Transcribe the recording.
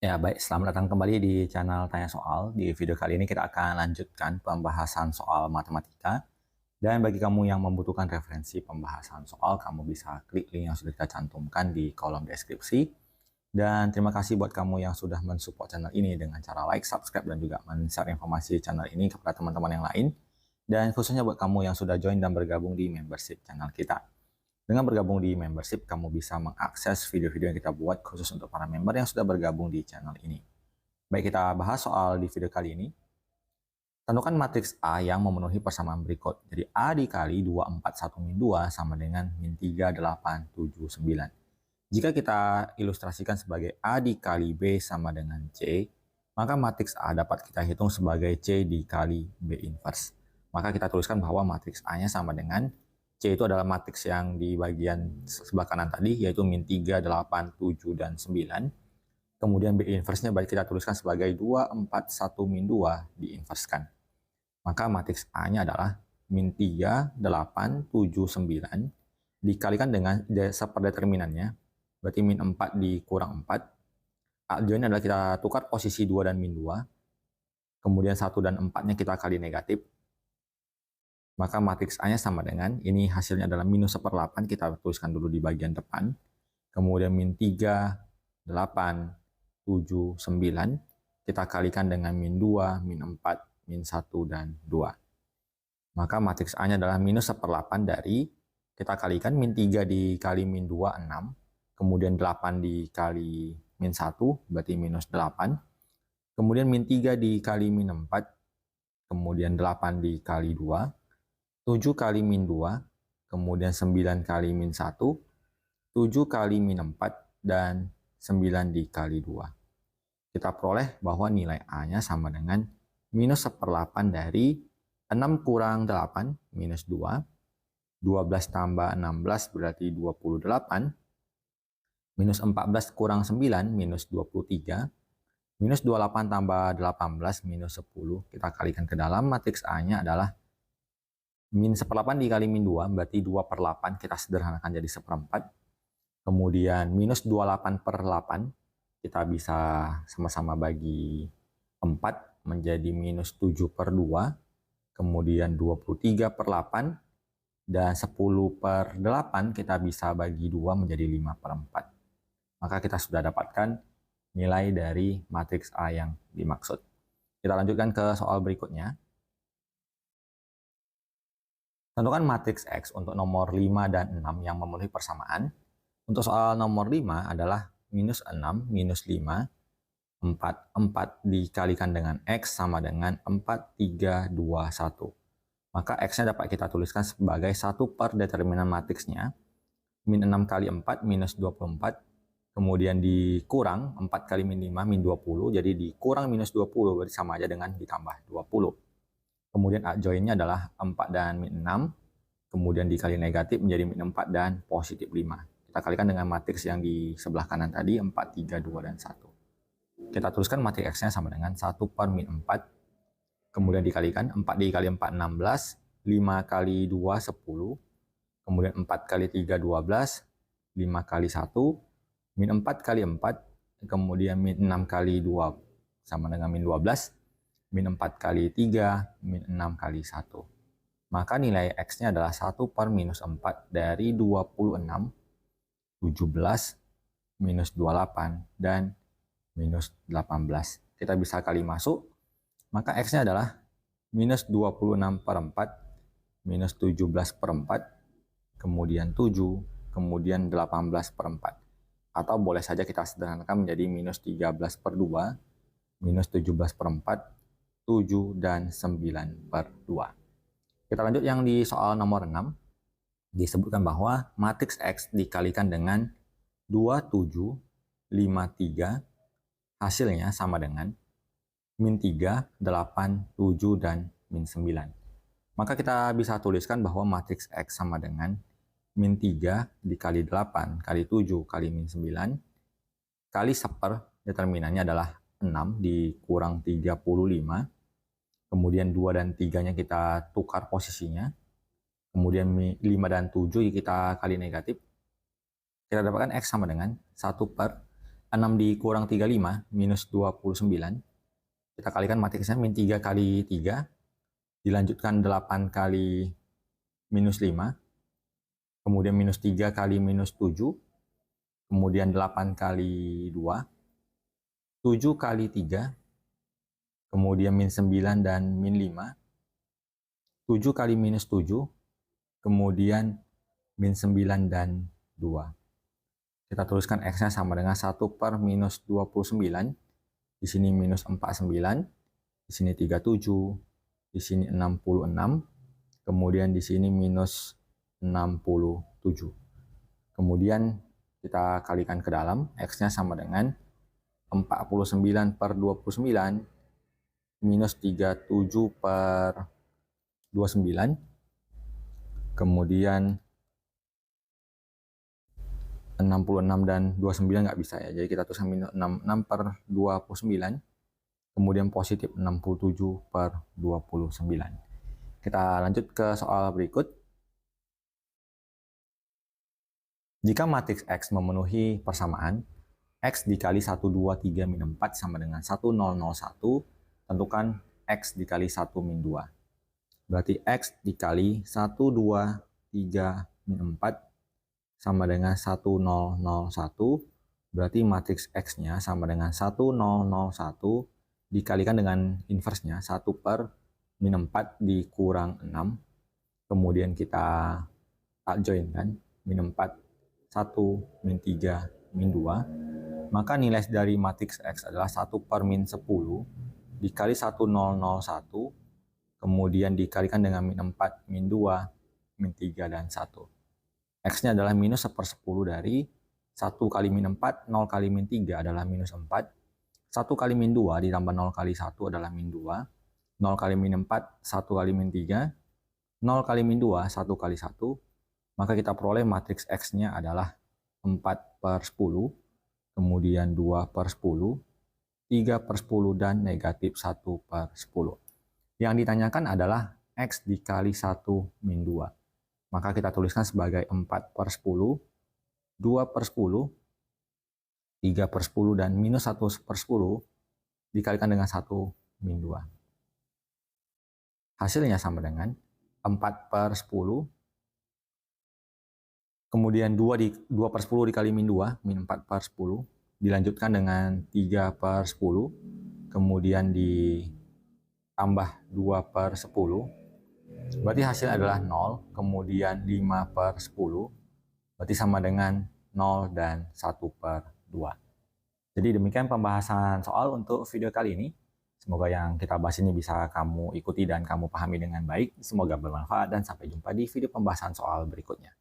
Ya, baik. Selamat datang kembali di channel Tanya Soal. Di video kali ini kita akan lanjutkan pembahasan soal matematika. Dan bagi kamu yang membutuhkan referensi pembahasan soal, kamu bisa klik link yang sudah kita cantumkan di kolom deskripsi. Dan terima kasih buat kamu yang sudah mensupport channel ini dengan cara like, subscribe, dan juga men-share informasi channel ini kepada teman-teman yang lain. Dan khususnya buat kamu yang sudah join dan bergabung di membership channel kita. Dengan bergabung di membership, kamu bisa mengakses video-video yang kita buat khusus untuk para member yang sudah bergabung di channel ini. Baik, kita bahas soal di video kali ini. Tentukan matriks A yang memenuhi persamaan berikut. Jadi A dikali 2, 4, 1, min 2 sama dengan min 3, 8, 7, 9. Jika kita ilustrasikan sebagai A dikali B sama dengan C, maka matriks A dapat kita hitung sebagai C dikali B inverse. Maka kita tuliskan bahwa matriks A-nya sama dengan C itu adalah matriks yang di bagian sebelah kanan tadi, yaitu min 3, 8, 7, dan 9. Kemudian B inverse-nya baik kita tuliskan sebagai 2, 4, 1, min 2 diinverskan. Maka matriks A-nya adalah min 3, 8, 7, 9 dikalikan dengan seperdeterminannya, berarti min 4 dikurang 4. Adjoin adalah kita tukar posisi 2 dan min 2. Kemudian 1 dan 4-nya kita kali negatif. Maka matriks A-nya sama dengan, ini hasilnya adalah minus 1/8, kita tuliskan dulu di bagian depan. Kemudian min 3, 8, 7, 9, kita kalikan dengan min 2, min 4, min 1, dan 2. Maka matriks A-nya adalah minus 1/8 dari, kita kalikan min 3 dikali min 2, 6. Kemudian 8 dikali min 1, berarti minus 8. Kemudian min 3 dikali min 4, kemudian 8 dikali 2. 7 kali min 2, kemudian 9 kali min 1, 7 kali min 4, dan 9 dikali 2. Kita peroleh bahwa nilai A-nya sama dengan minus 1/8 dari 6 kurang 8, minus 2. 12 tambah 16 berarti 28. Minus 14 kurang 9, minus 23. Minus 28 tambah 18, minus 10. Kita kalikan ke dalam, matriks A-nya adalah min 1/8 dikali min 2, berarti 2/8, kita sederhanakan jadi 1/4. Kemudian minus 28/8, kita bisa sama-sama bagi 4 menjadi minus 7/2. Kemudian 23/8, dan 10/8 kita bisa bagi 2 menjadi 5/4. Maka kita sudah dapatkan nilai dari matriks A yang dimaksud. Kita lanjutkan ke soal berikutnya. Tentukan matriks X untuk nomor 5 dan 6 yang memenuhi persamaan. Untuk soal nomor 5 adalah minus 6, minus 5, 4. 4 dikalikan dengan X sama dengan 4, 3, 2, 1. Maka X-nya dapat kita tuliskan sebagai 1 per determinan matriksnya. Min 6 kali 4, minus 24. Kemudian dikurang 4 kali min 5, min 20. Jadi dikurang minus 20, berarti sama aja dengan ditambah 20. Kemudian adjoinnya adalah 4 dan min 6. Kemudian dikali negatif menjadi min 4 dan positif 5. Kita kalikan dengan matriks yang di sebelah kanan tadi, 4, 3, 2, dan 1. Kita tuliskan matriks X-nya sama dengan 1 per min 4. Kemudian dikalikan 4 dikali 4, 16. 5 kali 2, 10. Kemudian 4 kali 3, 12. 5 kali 1. Min 4 kali 4. Kemudian min 6 kali 2 sama dengan min 12. Min 4 kali 3, min 6 kali 1. Maka nilai X-nya adalah 1 per minus 4 dari 26, 17, minus 28, dan minus 18. Kita bisa kali masuk, maka X-nya adalah minus 26/4, minus 17/4, kemudian 7, kemudian 18/4. Atau boleh saja kita sederhanakan menjadi minus 13/2, minus 17/4, 7, dan 9/2. Kita lanjut yang di soal nomor 6. Disebutkan bahwa matriks X dikalikan dengan 27, 53, hasilnya sama dengan min 3, 8, 7, dan min 9. Maka kita bisa tuliskan bahwa matriks X sama dengan min 3 dikali 8 kali 7 kali min 9 kali determinannya adalah 6 dikurang 35. Kemudian 2 dan 3-nya kita tukar posisinya. Kemudian 5 dan 7 kita kali negatif. Kita dapatkan X sama dengan 1 per 6 dikurang 35 minus 29. Kita kalikan matriksnya min 3 kali 3. Dilanjutkan 8 kali minus 5. Kemudian minus 3 kali minus 7. Kemudian 8 kali 2. 7 kali 3. Kemudian min 9 dan min 5. 7 kali minus 7. Kemudian min 9 dan 2. Kita tuliskan X-nya sama dengan 1 per minus 29. Di sini minus 49. Di sini 37. Di sini 66. Kemudian di sini minus 67. Kemudian kita kalikan ke dalam. X-nya sama dengan 49 per 29. Minus 37 per 29. Kemudian 66 dan 29 nggak bisa ya. Jadi kita tuliskan minus 66 per 29. Kemudian positif 67 per 29. Kita lanjut ke soal berikut. Jika matriks X memenuhi persamaan, X dikali 1, 2, 3, min 4 sama dengan 1, 0, 0, 1. Tentukan X dikali 1, min 2. Berarti X dikali 1, 2, 3, min 4 sama dengan 1, 0, 0, 1. Berarti matriks X-nya sama dengan 1, 0, 0, 1 dikalikan dengan inversnya 1 per min 4 dikurang 6. Kemudian kita join kan, min 4, 1, min 3, min 2. Maka nilai dari matriks X adalah 1 per min 10 dikali 1, 0, 0, 1. Kemudian dikalikan dengan min 4, min 2, min 3, dan 1. X-nya adalah minus 1/10 dari 1 kali min 4, 0 kali min 3 adalah minus 4. 1 kali min 2 ditambah 0 kali 1 adalah min 2. 0 kali min 4, 1 kali min 3. 0 kali min 2, 1 kali 1. Maka kita peroleh matriks X-nya adalah 4 per 10. Kemudian 2 per 10. 3 per 10 dan negatif 1 per 10. Yang ditanyakan adalah X dikali 1 min 2. Maka kita tuliskan sebagai 4 per 10, 2 per 10, 3 per 10, dan minus 1 per 10 dikalikan dengan 1 min 2. Hasilnya sama dengan 4 per 10, kemudian 2 per 10 dikali min 2, min 4 per 10, dilanjutkan dengan 3 per 10, kemudian ditambah 2 per 10, berarti hasilnya adalah 0, kemudian 5 per 10, berarti sama dengan 0 dan 1 per 2. Jadi demikian pembahasan soal untuk video kali ini. Semoga yang kita bahas ini bisa kamu ikuti dan kamu pahami dengan baik. Semoga bermanfaat dan sampai jumpa di video pembahasan soal berikutnya.